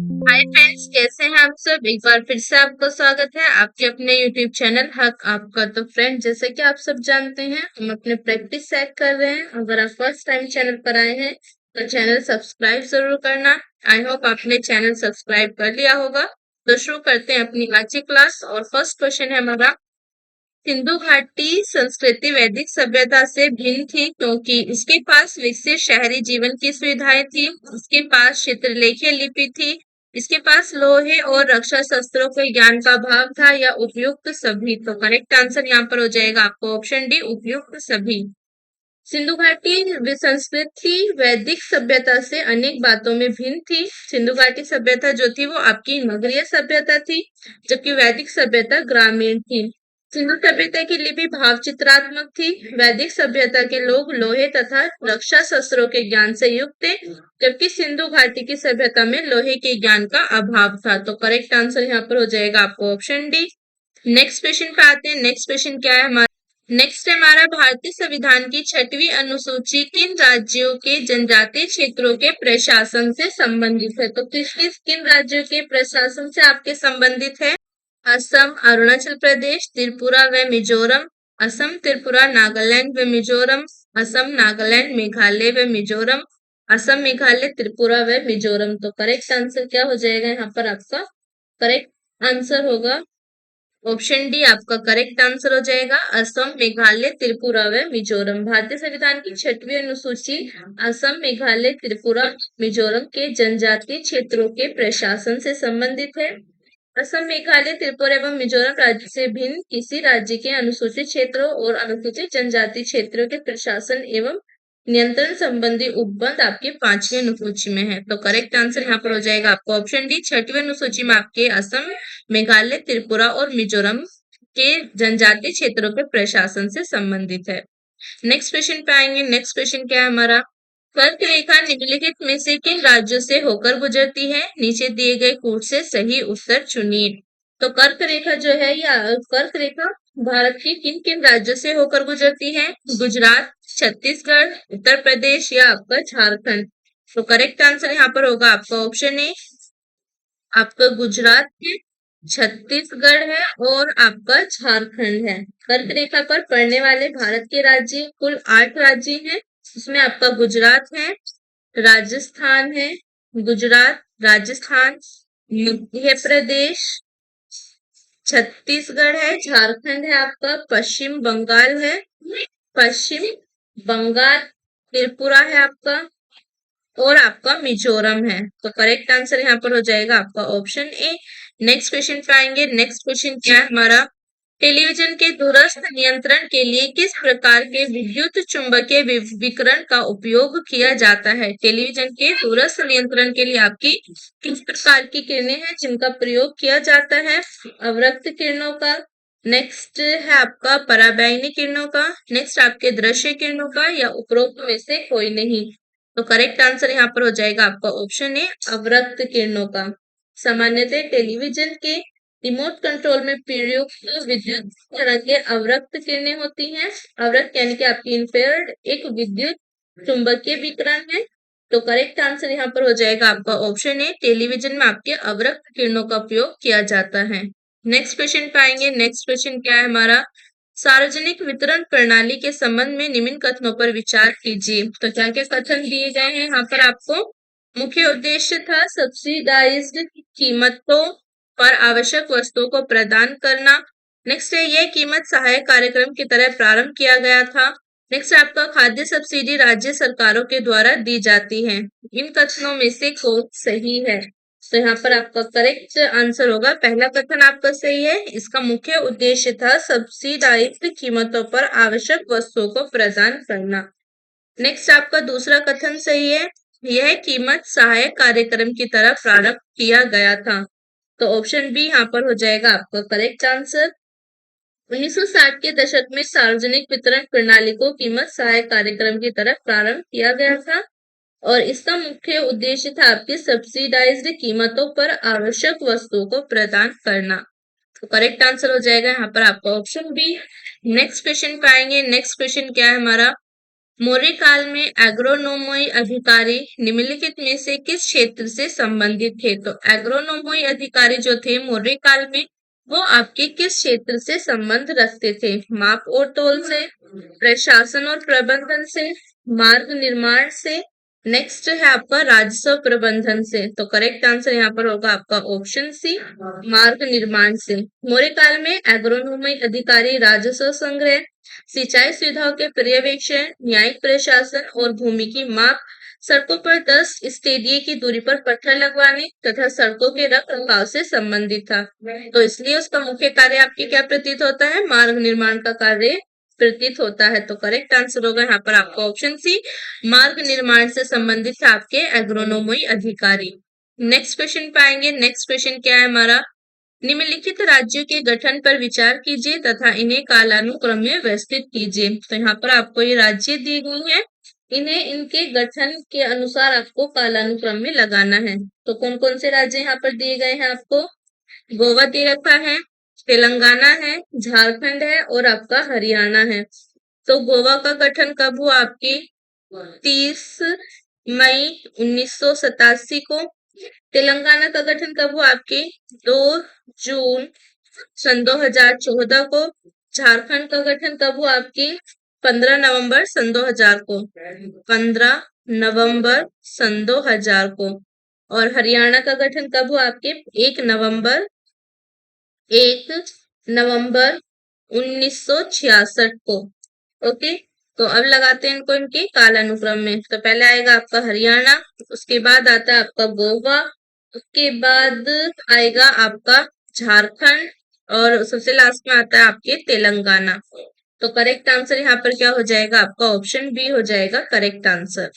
Hi friends, कैसे हैं आप सब। एक बार फिर से आपका स्वागत है आपके अपने यूट्यूब चैनल हक आपका। तो फ्रेंड, जैसे कि आप सब जानते हैं, हम अपने प्रैक्टिस सेट कर रहे हैं। अगर आप फर्स्ट टाइम चैनल पर आए हैं तो चैनल सब्सक्राइब जरूर करना। आई होप आपने चैनल सब्सक्राइब कर लिया होगा। तो शुरू करते हैं अपनी आज की क्लास। और फर्स्ट क्वेश्चन है हमारा, सिंधु घाटी संस्कृति वैदिक सभ्यता से भिन्न थी क्योंकि इसके पास विकसित शहरी जीवन की सुविधाएं थी, इसके पास चित्रलेखीय लिपि थी, इसके पास लोहे और रक्षा शस्त्रों के ज्ञान का अभाव था, या उपयुक्त सभी। तो करेक्ट आंसर यहाँ पर हो जाएगा आपको ऑप्शन डी, उपयुक्त सभी। सिंधु घाटी संस्कृति वैदिक सभ्यता से अनेक बातों में भिन्न थी। सिंधु घाटी सभ्यता जो थी वो आपकी नगरीय सभ्यता थी, जबकि वैदिक सभ्यता ग्रामीण थी। सिंधु सभ्यता की लिपि भाव चित्रात्मक थी। वैदिक सभ्यता के लोग लोहे तथा रक्षा शस्त्रों के ज्ञान से युक्त थे, जबकि सिंधु घाटी की सभ्यता में लोहे के ज्ञान का अभाव था। तो करेक्ट आंसर यहाँ पर हो जाएगा आपको ऑप्शन डी। नेक्स्ट क्वेश्चन पे आते हैं। नेक्स्ट क्वेश्चन क्या है हमारा, नेक्स्ट हमारा, भारतीय संविधान की 6वीं अनुसूची किन राज्यों के जनजातीय क्षेत्रों के प्रशासन से संबंधित है। तो किन राज्यों के प्रशासन से आपके संबंधित है। असम, अरुणाचल प्रदेश, त्रिपुरा व मिजोरम। असम, त्रिपुरा, नागालैंड व मिजोरम। असम, नागालैंड, मेघालय व मिजोरम। असम, मेघालय, त्रिपुरा व मिजोरम। तो करेक्ट आंसर क्या हो जाएगा यहाँ पर आपका, करेक्ट आंसर होगा ऑप्शन डी, आपका करेक्ट आंसर हो जाएगा असम, मेघालय, त्रिपुरा व मिजोरम। भारतीय संविधान की 6वीं अनुसूची असम, मेघालय, त्रिपुरा, मिजोरम के जनजातीय क्षेत्रों के प्रशासन से संबंधित है। असम, मेघालय, त्रिपुरा एवं मिजोरम राज्य से भिन्न किसी राज्य के अनुसूचित क्षेत्रों और अनुसूचित जनजाति क्षेत्रों के प्रशासन एवं नियंत्रण संबंधी उपबंध आपके 5वीं अनुसूची में है। तो करेक्ट आंसर यहाँ पर हो जाएगा आपका ऑप्शन डी, 6वीं अनुसूची में आपके असम, मेघालय, त्रिपुरा और मिजोरम के जनजातीय क्षेत्रों के प्रशासन से संबंधित है। नेक्स्ट क्वेश्चन पे आएंगे। नेक्स्ट क्वेश्चन क्या है हमारा, कर्क रेखा निम्नलिखित में से किन राज्यों से होकर गुजरती है। नीचे दिए गए कूट से सही उत्तर चुनिए। तो कर्क रेखा जो है, या कर्क रेखा भारत के किन किन राज्यों से होकर गुजरती है। गुजरात, छत्तीसगढ़, उत्तर प्रदेश या आपका झारखंड। तो करेक्ट आंसर यहाँ पर होगा आपका ऑप्शन ए, आपका गुजरात है, छत्तीसगढ़ है और आपका झारखंड है। कर्क रेखा पर पड़ने वाले भारत के राज्य कुल 8 राज्य हैं। उसमें आपका गुजरात है, राजस्थान है, गुजरात, राजस्थान, मध्य प्रदेश, छत्तीसगढ़ है, झारखंड है, आपका पश्चिम बंगाल है, पश्चिम बंगाल, त्रिपुरा है आपका, और आपका मिजोरम है। तो करेक्ट आंसर यहाँ पर हो जाएगा आपका ऑप्शन ए। नेक्स्ट क्वेश्चन पे आएंगे। नेक्स्ट क्वेश्चन क्या है हमारा, टेलीविजन के दूरस्थ नियंत्रण के लिए किस प्रकार के विद्युत चुंबकीय विकिरण का उपयोग किया जाता है। टेलीविजन के दूरस्थ नियंत्रण के लिए आपकी किस प्रकार की किरणें हैं जिनका प्रयोग किया जाता है। अवरक्त किरणों का, नेक्स्ट है आपका पराबैंगनी किरणों का, नेक्स्ट आपके दृश्य किरणों का, या उपरोक्त में से कोई नहीं। तो करेक्ट आंसर यहाँ पर हो जाएगा आपका ऑप्शन ए, अवरक्त किरणों का। सामान्यतः टेलीविजन के रिमोट कंट्रोल में प्रयुक्त विद्युत तरंगें अवरक्त किरणें होती हैं। अवरक्त यानी कि आपकी इंफ्रारेड एक विद्युत चुंबकीय विकिरण है। तो करेक्ट आंसर यहाँ पर हो जाएगा आपका ऑप्शन ए, टेलीविजन में आपके अवरक्त किरणों का उपयोग किया जाता है। नेक्स्ट क्वेश्चन पे आएंगे। नेक्स्ट क्वेश्चन क्या है हमारा, सार्वजनिक वितरण प्रणाली के संबंध में निम्न कथनों पर विचार कीजिए। तो क्या क्या कथन दिए गए हैं यहाँ पर आपको, मुख्य उद्देश्य था सब्सिडाइज्ड कीमतों पर आवश्यक वस्तुओं को प्रदान करना। नेक्स्ट है, यह कीमत सहायक कार्यक्रम की तरह प्रारंभ किया गया था। नेक्स्ट आपका खाद्य सब्सिडी राज्य सरकारों के द्वारा दी जाती है। इन कथनों में से कौन सही है। तो यहाँ पर आपका करेक्ट आंसर होगा पहला कथन आपका सही है। इसका मुख्य उद्देश्य था सब्सिडाइज्ड कीमतों पर आवश्यक वस्तुओं को प्रदान करना। नेक्स्ट आपका दूसरा कथन सही है, यह कीमत सहायक कार्यक्रम की तरह प्रारंभ किया गया था। तो ऑप्शन बी यहाँ पर हो जाएगा आपका करेक्ट आंसर। 1960 के दशक में सार्वजनिक वितरण प्रणाली को कीमत सहायक कार्यक्रम की तरह प्रारंभ किया गया था, और इसका मुख्य उद्देश्य था आपकी सब्सिडाइज्ड कीमतों पर आवश्यक वस्तुओं को प्रदान करना। तो करेक्ट आंसर हो जाएगा यहाँ पर आपका ऑप्शन बी। नेक्स्ट क्वेश्चन पे आएंगे। नेक्स्ट क्वेश्चन क्या है हमारा, मौर्य काल में एग्रोनोमोई अधिकारी निम्नलिखित में से किस क्षेत्र से संबंधित थे? तो एग्रोनोमोई अधिकारी जो थे मौर्य काल में, वो आपके किस क्षेत्र से संबंध रखते थे? माप और तोल से, प्रशासन और प्रबंधन से, मार्ग निर्माण से, नेक्स्ट है आपका राजस्व प्रबंधन से। तो करेक्ट आंसर यहाँ पर होगा आपका ऑप्शन सी, मार्ग निर्माण से। मौर्य काल में एग्रोनोमी अधिकारी राजस्व संग्रह, सिंचाई सुविधाओं के पर्यवेक्षण, न्यायिक प्रशासन और भूमि की माप, सड़कों पर 10 स्टेडिये की दूरी पर पत्थर लगवाने तथा सड़कों के रख रखाव से संबंधित था। तो इसलिए उसका मुख्य कार्य आपके क्या प्रतीत होता है? मार्ग निर्माण का कार्य प्रतीत होता है। तो करेक्ट आंसर होगा यहाँ पर आपका ऑप्शन सी, मार्ग निर्माण से संबंधित है आपके एग्रोनोमी अधिकारी। नेक्स्ट क्वेश्चन पाएंगे। नेक्स्ट क्वेश्चन क्या है हमारा? निम्नलिखित राज्यों के गठन पर विचार कीजिए तथा इन्हें कालानुक्रम में व्यवस्थित कीजिए। तो यहाँ पर आपको ये राज्य दिए गए हैं, इन्हें इनके गठन के अनुसार आपको कालानुक्रम में लगाना है। तो कौन कौन से राज्य यहाँ पर दिए गए हैं आपको? गोवा दे रखा है, तेलंगाना है, झारखंड है और आपका हरियाणा है। तो गोवा का गठन कब हुआ आपकी? 30 मई 1987 को। तेलंगाना का गठन कब हुआ आपके? 2 जून सन 2014 को। झारखंड का गठन कब हुआ आपके? 15 नवंबर सन 2000 को। 15 नवंबर सन 2000 को। और हरियाणा का गठन कब हुआ आपके? 1 नवंबर 1966 को। ओके, तो अब लगाते हैं इनको इनके कालानुक्रम में। तो पहले आएगा आपका हरियाणा, उसके बाद आता है आपका गोवा, उसके बाद आएगा आपका झारखंड और सबसे लास्ट में आता है आपके तेलंगाना। तो करेक्ट आंसर यहाँ पर क्या हो जाएगा? आपका ऑप्शन बी हो जाएगा करेक्ट आंसर।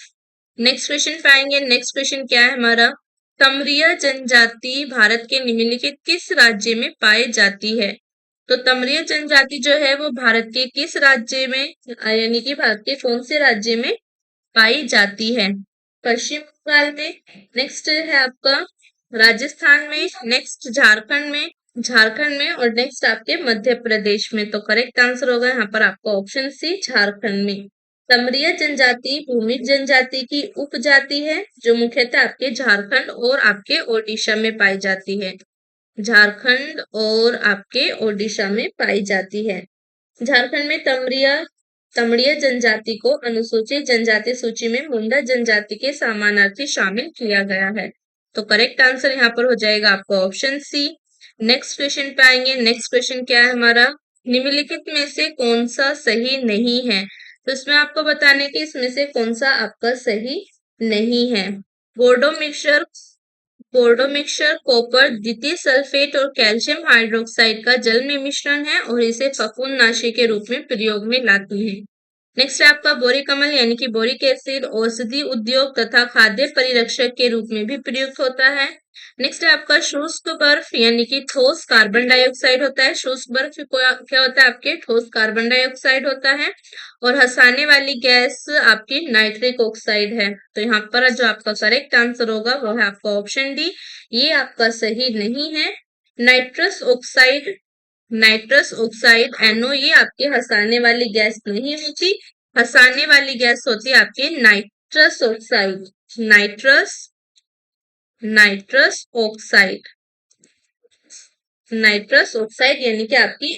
नेक्स्ट क्वेश्चन पाएंगे। नेक्स्ट क्वेश्चन क्या है हमारा? तमरिया जनजाति भारत के निम्नलिखित किस राज्य में पाई जाती है? तो तमरिया जनजाति जो है वो भारत के किस राज्य में, यानी कि भारत के कौन से राज्य में पाई जाती है? पश्चिम बंगाल में, नेक्स्ट है आपका राजस्थान में, नेक्स्ट झारखंड में और नेक्स्ट आपके मध्य प्रदेश में। तो करेक्ट आंसर होगा यहाँ पर आपका ऑप्शन सी, झारखंड में। तमरिया जनजाति भूमि जनजाति की उपजाति है जो मुख्यतः आपके झारखंड और आपके ओडिशा में पाई जाती है। झारखंड और आपके ओडिशा में पाई जाती है। झारखंड में तमड़िया जनजाति को अनुसूचित जनजाति सूची में मुंडा जनजाति के समानार्थी शामिल किया गया है। तो करेक्ट आंसर यहाँ पर हो जाएगा आपका ऑप्शन सी। नेक्स्ट क्वेश्चन पे आएंगे। नेक्स्ट क्वेश्चन क्या है हमारा? निम्नलिखित में से कौन सा सही नहीं है? तो इसमें आपको बताने कि इसमें से कौन सा आपका सही नहीं है। बोर्डो मिक्सचर कॉपर द्वितीय सल्फेट और कैल्शियम हाइड्रोक्साइड का जल में मिश्रण है और इसे फफूंदनाशी के रूप में प्रयोग में लाते हैं। नेक्स्ट है आपका बोरिक अम्ल यानी कि बोरिक एसिड औषधि उद्योग तथा खाद्य परिरक्षक के रूप में भी प्रयुक्त होता है। नेक्स्ट है आपका शुष्क बर्फ यानी कि ठोस कार्बन डाइऑक्साइड होता है। शुष्क बर्फ क्या होता है? आपके ठोस कार्बन डाइऑक्साइड होता है। और हंसाने वाली गैस आपकी नाइट्रिक ऑक्साइड है। तो यहाँ पर जो आपका करेक्ट आंसर होगा वो है आपका ऑप्शन डी, ये आपका सही नहीं है। नाइट्रस ऑक्साइड NO ये आपके हंसाने वाली गैस नहीं होती। हंसाने वाली गैस होती है आपकी नाइट्रस ऑक्साइड। नाइट्रस ऑक्साइड यानी कि आपकी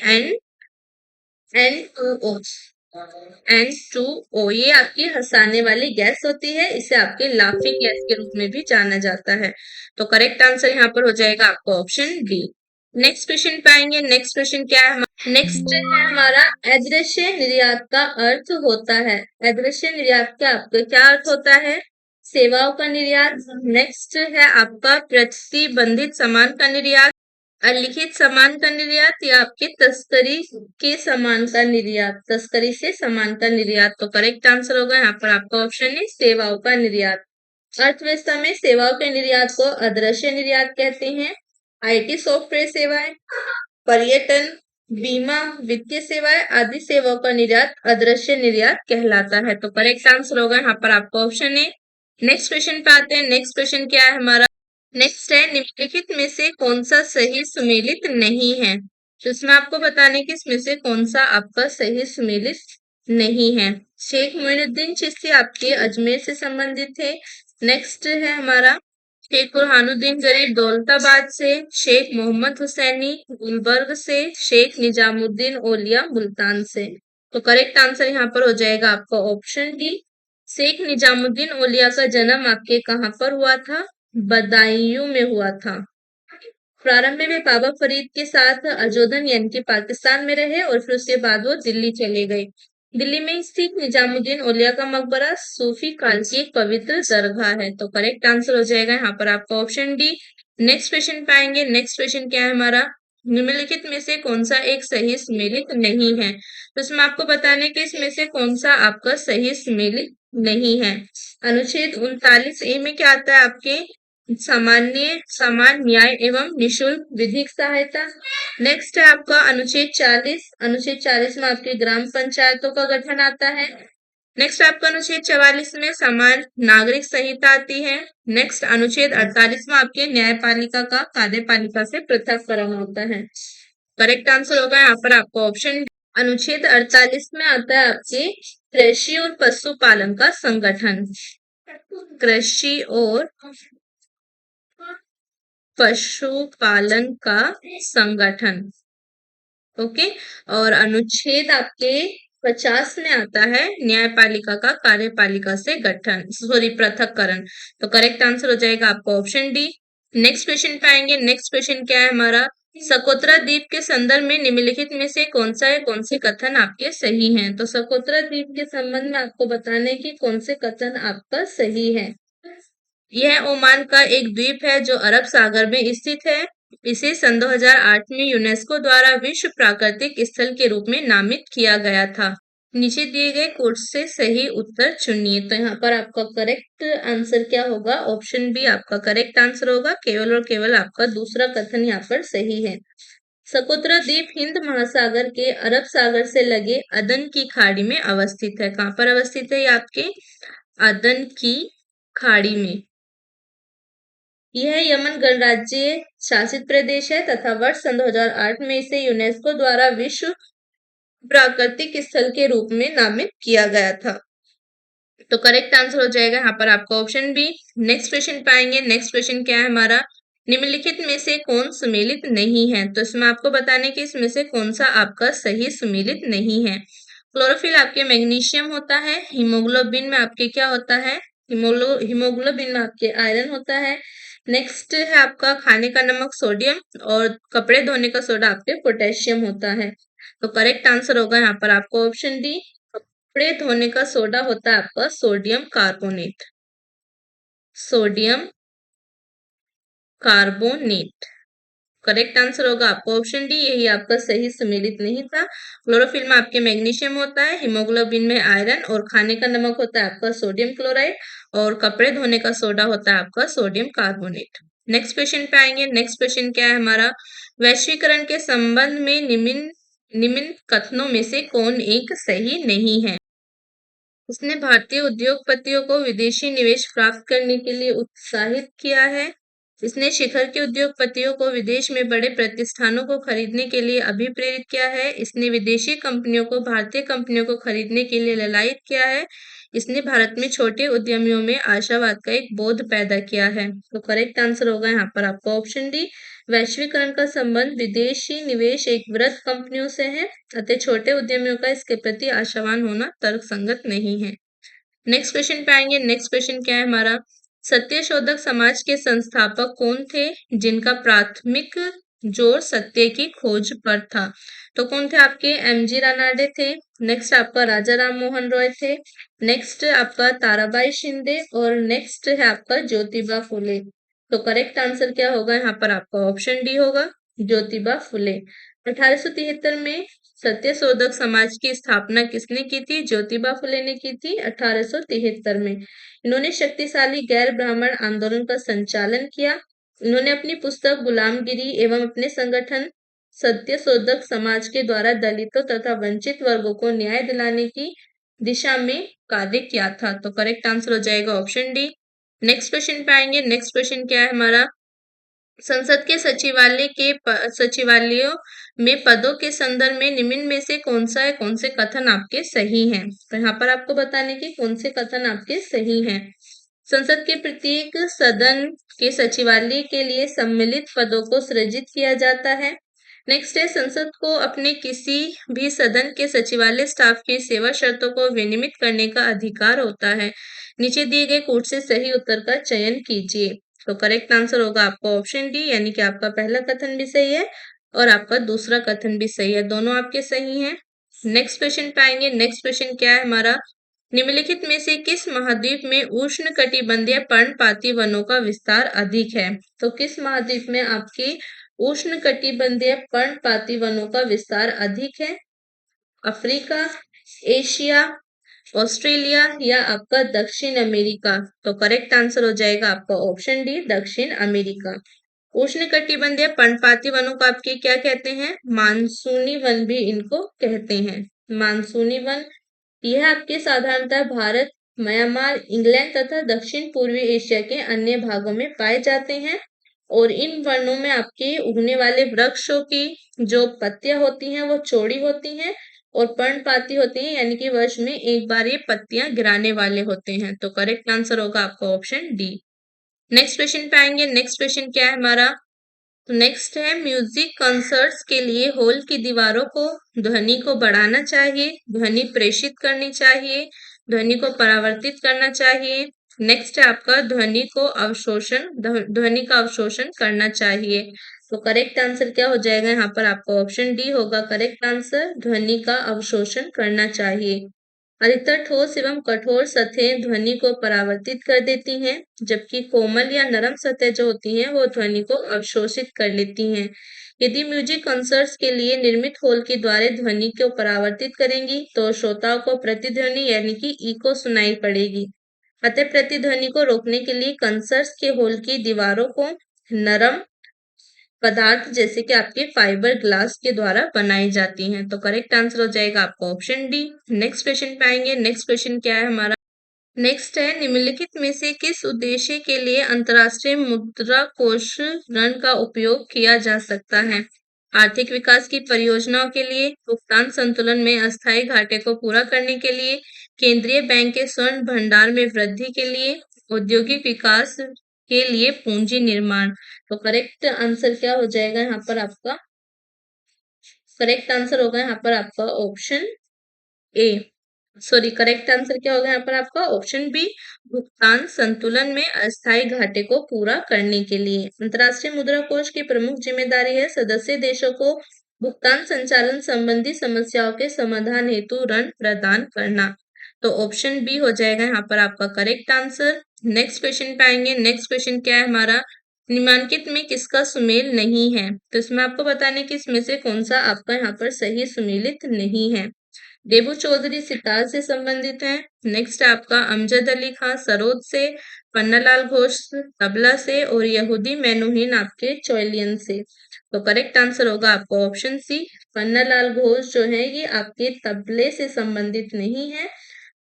N2O ये आपकी हंसाने वाली गैस होती है। इसे आपके लाफिंग गैस के रूप में भी जाना जाता है। तो करेक्ट आंसर यहाँ पर हो जाएगा आपका ऑप्शन डी। नेक्स्ट क्वेश्चन पाएंगे। नेक्स्ट क्वेश्चन क्या है? नेक्स्ट है हमारा अदृश्य निर्यात का अर्थ होता है। अदृश्य निर्यात का आपका क्या अर्थ होता है? सेवाओं का निर्यात। नेक्स्ट है आपका प्रतिबंधित सामान का निर्यात, अलिखित सामान का निर्यात या आपके तस्करी के सामान का निर्यात, तस्करी से सामान का निर्यात। तो करेक्ट आंसर होगा यहाँ पर आपका ऑप्शन है सेवाओं का निर्यात। अर्थव्यवस्था में सेवाओं के निर्यात को अदृश्य निर्यात कहते हैं। IT सॉफ्टवेयर सेवाएं, पर्यटन, बीमा, वित्तीय सेवाएं आदि सेवाओं का निर्यात अदृश्य निर्यात कहलाता है। तो करेक्ट आंसर होगा यहाँ पर आपका ऑप्शन है। नेक्स्ट क्वेश्चन पे आते हैं। नेक्स्ट क्वेश्चन क्या है हमारा? नेक्स्ट है निम्नलिखित में से कौन सा सही सुमेलित नहीं है? तो इसमें आपको बताने कि इसमें से कौन सा आपका सही सुमेलित नहीं है। शेख मोइनुद्दीन चिश्ती आपके अजमेर से संबंधित थे। नेक्स्ट है हमारा शेख बुरहानुद्दीन गरीब दौलताबाद से, शेख मोहम्मद हुसैनी गुलबर्ग से, शेख निजामुद्दीन औलिया मुल्तान से। तो करेक्ट आंसर यहाँ पर हो जाएगा आपका ऑप्शन डी। शेख निजामुद्दीन औलिया का जन्म आपके कहाँ पर हुआ था? बदायूं में हुआ था। प्रारंभ में वे बाबा फरीद के साथ अजोधन यानी कि पाकिस्तान में रहे और फिर उसके बाद वो दिल्ली चले गए। दिल्ली में स्थित निजामुद्दीन औलिया का मकबरा सूफी काल की एक पवित्र दरगाह है। तो करेक्ट आंसर हो जाएगा यहाँ पर आपका ऑप्शन डी। नेक्स्ट क्वेश्चन पाएंगे। नेक्स्ट क्वेश्चन क्या है हमारा? निम्नलिखित में से कौन सा एक सही सुमेलित नहीं है? तो इसमें आपको बताने के इसमें से कौन सा आपका सही सुमेलित नहीं है। अनुच्छेद 39 ए में क्या आता है आपके? सामान्य समान न्याय एवं निशुल्क विधिक सहायता। नेक्स्ट है आपका अनुच्छेद 40। अनुच्छेद 40 में आपके ग्राम पंचायतों का गठन आता है। नेक्स्ट आपका अनुच्छेद 44 में समान नागरिक संहिता आती है। नेक्स्ट अनुच्छेद 48 में आपके न्यायपालिका का कार्यपालिका से पृथककरण होता है। करेक्ट आंसर होगा यहाँ पर आपका ऑप्शन। अनुच्छेद 48 में आता है आपके कृषि और पशुपालन का संगठन। कृषि और पशुपालन का संगठन। ओके। और अनुच्छेद आपके 50 में आता है न्यायपालिका का कार्यपालिका से गठन, सॉरी पृथक्करण। तो करेक्ट आंसर हो जाएगा आपका ऑप्शन डी। नेक्स्ट क्वेश्चन पे आएंगे। नेक्स्ट क्वेश्चन क्या है हमारा? सकोत्रा द्वीप के संदर्भ में निम्नलिखित में से कौन सा है, कौन से कथन आपके सही हैं? तो सकोत्रा द्वीप के संबंध में आपको बताने की कौन से कथन आपका सही है। यह ओमान का एक द्वीप है जो अरब सागर में स्थित है। इसे सन 2008 में यूनेस्को द्वारा विश्व प्राकृतिक स्थल के रूप में नामित किया गया था। नीचे दिए गए कोट से सही उत्तर चुनिए। तो यहाँ पर आपका करेक्ट आंसर क्या होगा? ऑप्शन बी आपका करेक्ट आंसर होगा। केवल और केवल आपका दूसरा कथन यहाँ पर सही है। सकोत्रा द्वीप हिंद महासागर के अरब सागर से लगे अदन की खाड़ी में अवस्थित है। कहाँ पर अवस्थित है ये आपके? अदन की खाड़ी में। यह यमन गणराज्य शासित प्रदेश है तथा वर्ष सन 2008 में इसे यूनेस्को द्वारा विश्व प्राकृतिक स्थल के रूप में नामित किया गया था। तो करेक्ट आंसर हो जाएगा यहाँ पर आपका ऑप्शन बी। नेक्स्ट क्वेश्चन पाएंगे। नेक्स्ट क्वेश्चन क्या है हमारा? निम्नलिखित में से कौन सुमेलित नहीं है? तो इसमें आपको बताने की इसमें से कौन सा आपका सही सुमेलित नहीं है। क्लोरोफिल आपके मैग्नीशियम होता है। हीमोग्लोबिन में आपके क्या होता है? हीमोग्लोबिन में आपके आयरन होता है। नेक्स्ट है आपका खाने का नमक सोडियम और कपड़े धोने का सोडा आपके पोटेशियम होता है। तो करेक्ट आंसर होगा यहाँ पर आपको ऑप्शन डी। कपड़े धोने का सोडा होता है आपका sodium carbonate. Sodium carbonate correct answer होगा आपका ऑप्शन डी। यही आपका सही सुमेलित नहीं था। क्लोरोफिल में आपके मैग्नीशियम होता है, हीमोग्लोबिन में आयरन और खाने का नमक होता है आपका सोडियम क्लोराइड और कपड़े धोने का सोडा होता है आपका सोडियम कार्बोनेट। नेक्स्ट क्वेश्चन पे आएंगे। नेक्स्ट क्वेश्चन क्या है हमारा? वैश्वीकरण के संबंध में निम्न निम्न कथनों में से कौन एक सही नहीं है? उसने भारतीय उद्योगपतियों को विदेशी निवेश प्राप्त करने के लिए उत्साहित किया है। इसने शिखर के उद्योगपतियों को विदेश में बड़े प्रतिष्ठानों को खरीदने के लिए अभिप्रेरित किया है। इसने विदेशी कंपनियों को भारतीय कंपनियों को खरीदने के लिए ललायित किया है। इसने भारत में छोटे उद्यमियों में आशावाद का एक बोध पैदा किया है। तो करेक्ट आंसर होगा यहाँ पर आपका ऑप्शन डी। वैश्वीकरण का संबंध विदेशी निवेश एक वृहत कंपनियों से है, अतः छोटे उद्यमियों का इसके प्रति आशावान होना तर्कसंगत नहीं है। नेक्स्ट क्वेश्चन पे आएंगे। नेक्स्ट क्वेश्चन क्या है हमारा? सत्यशोधक समाज के संस्थापक कौन थे जिनका प्राथमिक जोर सत्य की खोज पर था? तो कौन थे आपके? एमजी रानाडे थे। नेक्स्ट आपका राजा राम मोहन रॉय थे। नेक्स्ट आपका ताराबाई शिंदे और नेक्स्ट है आपका ज्योतिबा फुले। तो करेक्ट आंसर क्या होगा यहाँ पर? आपका ऑप्शन डी होगा, ज्योतिबा फुले। 1873 में सत्यशोधक समाज की स्थापना किसने की थी? ज्योतिबा फुले ने की थी 1873 में। इन्होंने शक्तिशाली गैर ब्राह्मण आंदोलन का संचालन किया। इन्होंने अपनी पुस्तक गुलामगिरी एवं अपने संगठन सत्यशोधक समाज के द्वारा दलितों तथा वंचित वर्गों को न्याय दिलाने की दिशा में कार्य किया था। तो करेक्ट आंसर हो जाएगा ऑप्शन डी। नेक्स्ट क्वेश्चन पे आएंगे। नेक्स्ट क्वेश्चन क्या है हमारा? संसद के सचिवालयों में पदों के संदर्भ में निम्न में से कौन से कथन आपके सही हैं? तो यहाँ पर आपको बताने की कौन से कथन आपके सही हैं। संसद के प्रत्येक सदन के सचिवालय के लिए सम्मिलित पदों को सृजित किया जाता है। नेक्स्ट है, संसद को अपने किसी भी सदन के सचिवालय स्टाफ की सेवा शर्तों को विनियमित करने का अधिकार होता है। नीचे दिए गए कोड से सही उत्तर का चयन कीजिए। तो करेक्ट आंसर होगा आपका ऑप्शन डी, यानी कि आपका पहला कथन भी सही है और आपका दूसरा कथन भी सही है, दोनों आपके सही हैं। नेक्स्ट क्वेश्चन पे आएंगे। नेक्स्ट क्वेश्चन क्या है हमारा, निम्नलिखित में से किस महाद्वीप में उष्णकटिबंधीय पर्णपाती वनों का विस्तार अधिक है? तो किस महाद्वीप में आपकी उष्णकटिबंधीय पर्णपाती वनों का विस्तार अधिक है? अफ्रीका, एशिया, ऑस्ट्रेलिया या आपका दक्षिण अमेरिका? तो करेक्ट आंसर हो जाएगा आपका ऑप्शन डी, दक्षिण अमेरिका। उष्णकटिबंधीय पर्णपाती वनों को आपके क्या कहते हैं? मानसूनी वन भी इनको कहते हैं, मानसूनी वन। यह आपके साधारणतः भारत, म्यांमार, इंग्लैंड तथा दक्षिण पूर्वी एशिया के अन्य भागों में पाए जाते हैं और इन वनों में आपके उगने वाले वृक्षों की जो पत्तियां होती हैं वो चौड़ी होती हैं और पर्णपाती होती हैं, यानी कि वर्ष में एक बार ये पत्तियां गिराने वाले होते हैं। तो करेक्ट आंसर होगा आपका ऑप्शन डी। नेक्स्ट क्वेश्चन पे आएंगे। नेक्स्ट क्वेश्चन क्या है हमारा, तो नेक्स्ट है, म्यूजिक कंसर्ट्स के लिए हॉल की दीवारों को ध्वनि को बढ़ाना चाहिए, ध्वनि प्रेषित करनी चाहिए, ध्वनि को परावर्तित करना चाहिए। नेक्स्ट है आपका ध्वनि का अवशोषण करना चाहिए। तो करेक्ट आंसर क्या हो जाएगा यहाँ पर आपका ऑप्शन डी होगा करेक्ट आंसर, ध्वनि का अवशोषण करना चाहिए। अधिकतर ठोस एवं कठोर सतहें ध्वनि को परावर्तित कर देती हैं, जबकि कोमल या नरम सतह जो होती हैं वो ध्वनि को अवशोषित कर लेती हैं। यदि म्यूजिक कंसर्ट्स के लिए निर्मित होल के द्वारा ध्वनि को परावर्तित करेंगी तो श्रोताओं को प्रतिध्वनि यानी कि इको सुनाई पड़ेगी। अतः प्रतिध्वनि को रोकने के लिए कंसर्ट्स के हॉल की दीवारों को नरम पदार्थ जैसे कि आपके फाइबर ग्लास के द्वारा बनाई जाती हैं। तो करेक्ट आंसर हो जाएगा आपका ऑप्शन डी। नेक्स्ट क्वेश्चन पे आएंगे। नेक्स्ट क्वेश्चन क्या है हमारा, नेक्स्ट है, निम्नलिखित में से किस उद्देश्य के लिए अंतर्राष्ट्रीय मुद्रा कोष ऋण का उपयोग किया जा सकता है? आर्थिक विकास की परियोजनाओं के लिए, भुगतान संतुलन में अस्थायी घाटे को पूरा करने के लिए, केंद्रीय बैंक के स्वर्ण भंडार में वृद्धि के लिए, औद्योगिक विकास के लिए पूंजी निर्माण। तो करेक्ट आंसर क्या हो जाएगा यहाँ पर आपका, करेक्ट आंसर होगा यहाँ पर आपका option A, sorry correct answer क्या होगा यहाँ पर आपका ऑप्शन बी, भुगतान संतुलन में अस्थायी घाटे को पूरा करने के लिए। अंतर्राष्ट्रीय मुद्रा कोष की प्रमुख जिम्मेदारी है सदस्य देशों को भुगतान संचालन संबंधी समस्याओं के समाधान हेतु ऋण प्रदान करना। तो ऑप्शन बी हो जाएगा यहाँ पर आपका करेक्ट आंसर। नेक्स्ट क्वेश्चन पे आएंगे। नेक्स्ट क्वेश्चन क्या है हमारा, निम्नलिखित में किसका सुमेल नहीं है? तो इसमें आपको बताने कि इसमें से कौन सा आपका यहाँ पर सही सुमेलित नहीं है। देबू चौधरी सितार से संबंधित हैं। नेक्स्ट आपका अमजद अली खां सरोद से, पन्नालाल घोष तबला से और यहूदी मेनुहीन आपके चौलियन से। तो करेक्ट आंसर होगा आपका ऑप्शन सी, पन्नालाल घोष जो है ये आपके तबले से संबंधित नहीं है।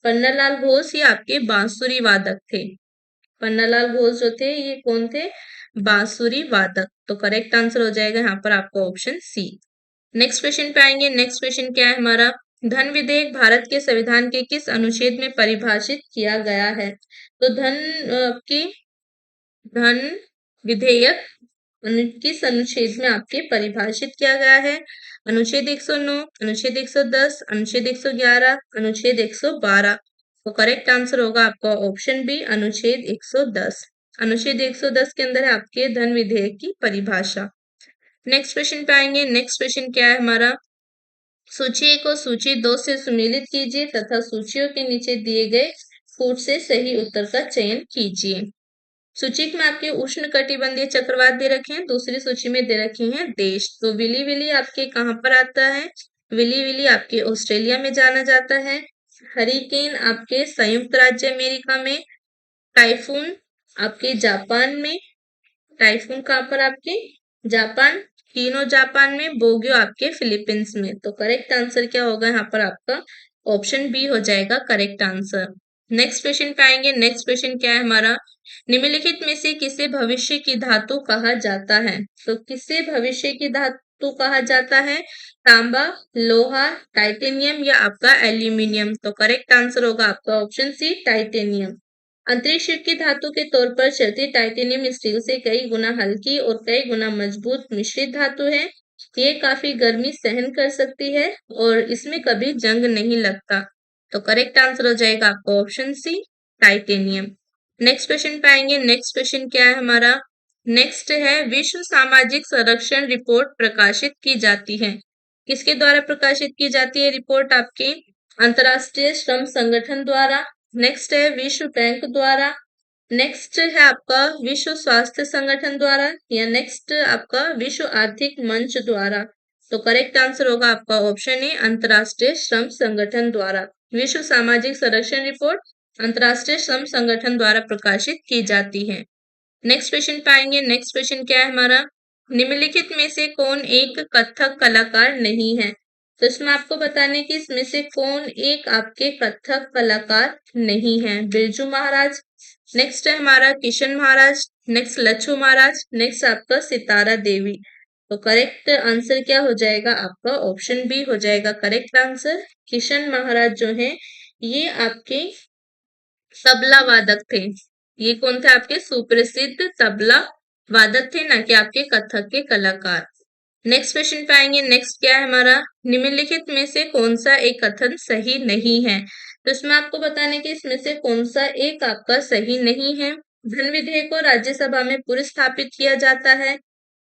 पन्नालाल घोष ये आपके बांसुरी वादक थे। पन्नालाल घोष जो थे ये कौन थे? बांसुरी वादक। तो करेक्ट आंसर हो जाएगा यहाँ पर आपका ऑप्शन सी। नेक्स्ट क्वेश्चन पे आएंगे। नेक्स्ट क्वेश्चन क्या है हमारा, धन विधेयक भारत के संविधान के किस अनुच्छेद में परिभाषित किया गया है? तो धन विधेयक किस अनुच्छेद में आपके परिभाषित किया गया है? अनुच्छेद 109, अनुच्छेद 110, अनुच्छेद 111, अनुच्छेद 112। तो करेक्ट आंसर होगा आपका ऑप्शन बी, अनुच्छेद 110। अनुच्छेद 110 के अंदर है आपके धन विधेयक की परिभाषा। नेक्स्ट क्वेश्चन पे आएंगे। नेक्स्ट क्वेश्चन क्या है हमारा, सूची 1 को सूची 2 से सुमेलित कीजिए तथा सूचियों के नीचे दिए गए कोड से सही उत्तर का चयन कीजिए। सूची में आपके उष्ण कटिबंधीय चक्रवात दे रखे हैं, दूसरी सूची में दे रखे हैं देश। तो विली विली आपके कहाँ पर आता है? विली विली आपके ऑस्ट्रेलिया में जाना जाता है। हरिकेन आपके संयुक्त राज्य अमेरिका में, टाइफून आपके जापान में, टाइफून कहाँ पर आपके? जापान, तीनों जापान में, बोग्यो आपके फिलीपींस में। तो करेक्ट आंसर क्या होगा यहाँ पर आपका ऑप्शन बी हो जाएगा करेक्ट आंसर। नेक्स्ट क्वेश्चन पे आएंगे। नेक्स्ट क्वेश्चन क्या है हमारा, निम्नलिखित में से किसे भविष्य की धातु कहा जाता है? तो किसे भविष्य की धातु कहा जाता है? तांबा, लोहा, टाइटेनियम या आपका एल्यूमिनियम? तो करेक्ट आंसर होगा आपका ऑप्शन सी, टाइटेनियम। अंतरिक्ष की धातु के तौर पर चलती टाइटेनियम स्टील से कई गुना हल्की और कई गुना मजबूत मिश्रित धातु है। ये काफी गर्मी सहन कर सकती है और इसमें कभी जंग नहीं लगता। तो करेक्ट आंसर हो जाएगा आपका option C, titanium. Next question पे आएंगे। नेक्स्ट क्वेश्चन क्या है हमारा, नेक्स्ट है विश्व सामाजिक संरक्षण रिपोर्ट प्रकाशित की जाती है? किसके द्वारा प्रकाशित की जाती है रिपोर्ट आपके? अंतर्राष्ट्रीय श्रम संगठन द्वारा, नेक्स्ट है विश्व बैंक द्वारा, नेक्स्ट है आपका विश्व स्वास्थ्य संगठन द्वारा या नेक्स्ट आपका विश्व आर्थिक मंच द्वारा? तो करेक्ट आंसर होगा आपका ऑप्शन ए, अंतर्राष्ट्रीय श्रम संगठन द्वारा। विश्व सामाजिक संरक्षण रिपोर्ट अंतर्राष्ट्रीय श्रम संगठन द्वारा प्रकाशित की जाती है। नेक्स्ट क्वेश्चन पाएंगे। नेक्स्ट क्वेश्चन क्या है हमारा, निम्नलिखित में से कौन एक कथक कलाकार नहीं है? तो इसमें आपको बताने की इसमें से कौन एक आपके कथक कलाकार नहीं है? बिरजू महाराज, नेक्स्ट है हमारा किशन महाराज, नेक्स्ट लच्छू महाराज, नेक्स्ट आपका सितारा देवी। तो करेक्ट आंसर क्या हो जाएगा आपका? ऑप्शन बी हो जाएगा करेक्ट आंसर। किशन महाराज जो है ये आपके तबला वादक थे। ये कौन थे? आपके सुप्रसिद्ध तबला वादक थे, ना कि आपके कथक के कलाकार। नेक्स्ट क्वेश्चन पे आएंगे। नेक्स्ट क्या है हमारा, निम्नलिखित में से कौन सा एक कथन सही नहीं है? तो इसमें आपको बताने की इसमें से कौन सा एक आपका सही नहीं है। धन विधेयक को राज्यसभा में पुरस्थापित किया जाता है।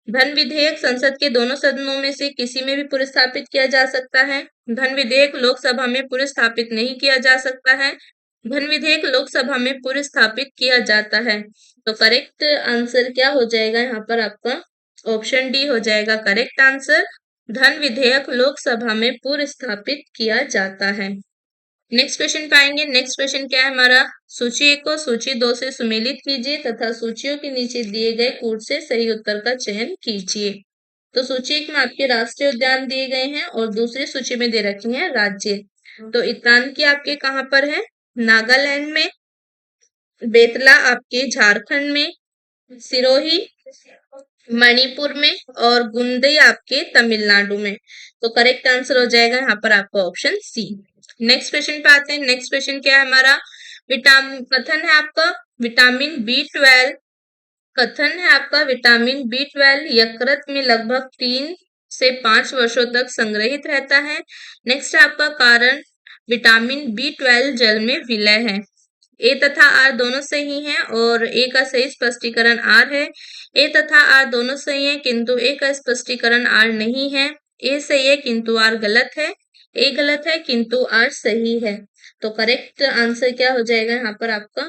धन विधेयक संसद के दोनों सदनों में से किसी में भी पुरस्थापित किया जा सकता है। धन विधेयक लोकसभा में पुरस्थापित नहीं किया जा सकता है। धन विधेयक लोकसभा में पुरस्थापित किया जाता है। तो करेक्ट आंसर क्या हो जाएगा यहाँ पर आपका? ऑप्शन डी हो जाएगा करेक्ट आंसर। धन विधेयक लोकसभा में पुरस्थापित किया जाता है। नेक्स्ट क्वेश्चन पाएंगे। नेक्स्ट क्वेश्चन क्या है हमारा, सूची 1 को सूची 2 से सुमेलित कीजिए तथा सूचियों के नीचे दिए गए कूट से सही उत्तर का चयन कीजिए। तो सूची 1 में आपके राष्ट्रीय उद्यान दिए गए हैं और दूसरी सूची में दे रखे हैं राज्य। तो इतानकी आपके कहाँ पर है? नागालैंड में, बेतला आपके झारखंड में, सिरोही मणिपुर में और गुंदई आपके तमिलनाडु में। तो करेक्ट आंसर हो जाएगा यहाँ पर आपका ऑप्शन सी। नेक्स्ट क्वेश्चन पे आते हैं। नेक्स्ट क्वेश्चन क्या है हमारा, विटामिन कथन है आपका विटामिन B12, कथन है आपका विटामिन B12 यकृत में लगभग 3 से 5 वर्षों तक संग्रहित रहता है। नेक्स्ट आपका कारण, विटामिन B12 जल में विलय है। ए तथा आर दोनों सही हैं और ए का सही स्पष्टीकरण आर है। ए तथा आर दोनों सही हैं किंतु ए का स्पष्टीकरण आर नहीं है। ए सही है किंतु आर गलत है। ए गलत है किंतु आर सही है। तो करेक्ट आंसर क्या हो जाएगा यहाँ पर आपका?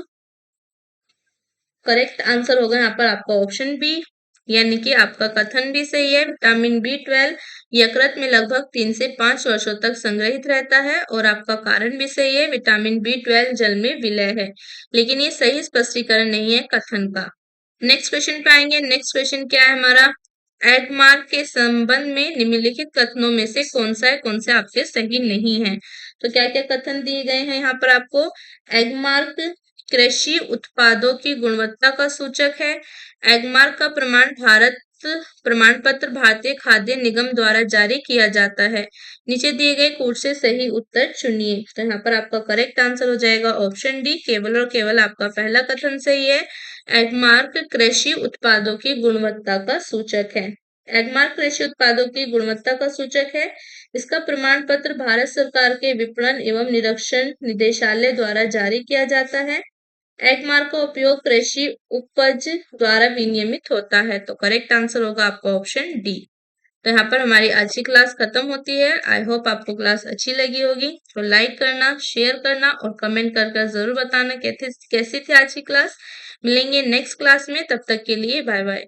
करेक्ट आंसर होगा यहाँ पर आपका ऑप्शन बी, यानी कि आपका कथन भी सही है। विटामिन B12 यकृत में लगभग 3 से 5 वर्षों तक संग्रहित रहता है और आपका कारण भी सही है, विटामिन B12 जल में विलय है। लेकिन ये सही स्पष्टीकरण नहीं है कथन का। नेक्स्ट क्वेश्चन पे आएंगे। नेक्स्ट क्वेश्चन क्या है हमारा, एगमार्क के संबंध में निम्नलिखित कथनों में से कौन सा है, कौन से आपके सही नहीं है? तो क्या क्या कथन दिए गए हैं यहाँ पर आपको? एगमार्क कृषि उत्पादों की गुणवत्ता का सूचक है। एगमार्क का प्रमाण पत्र भारतीय खाद्य निगम द्वारा जारी किया जाता है। नीचे दिए गए कूट से सही उत्तर चुनिए। तो यहाँ पर आपका करेक्ट आंसर हो जाएगा ऑप्शन डी, केवल और केवल आपका पहला कथन सही है। एगमार्क कृषि उत्पादों की गुणवत्ता का सूचक है। एगमार्क कृषि उत्पादों की गुणवत्ता का सूचक है। इसका प्रमाण पत्र भारत सरकार के विपणन एवं निरीक्षण निदेशालय द्वारा जारी किया जाता है। एगमार्क का उपयोग कृषि उपज द्वारा विनियमित होता है। तो करेक्ट आंसर होगा आपका ऑप्शन डी। तो यहाँ पर हमारी आज की क्लास खत्म होती है। आई होप आपको क्लास अच्छी लगी होगी। तो लाइक करना, शेयर करना और कमेंट कर जरूर बताना कैसी थी आज की क्लास। मिलेंगे नेक्स्ट क्लास में, तब तक के लिए बाय बाय।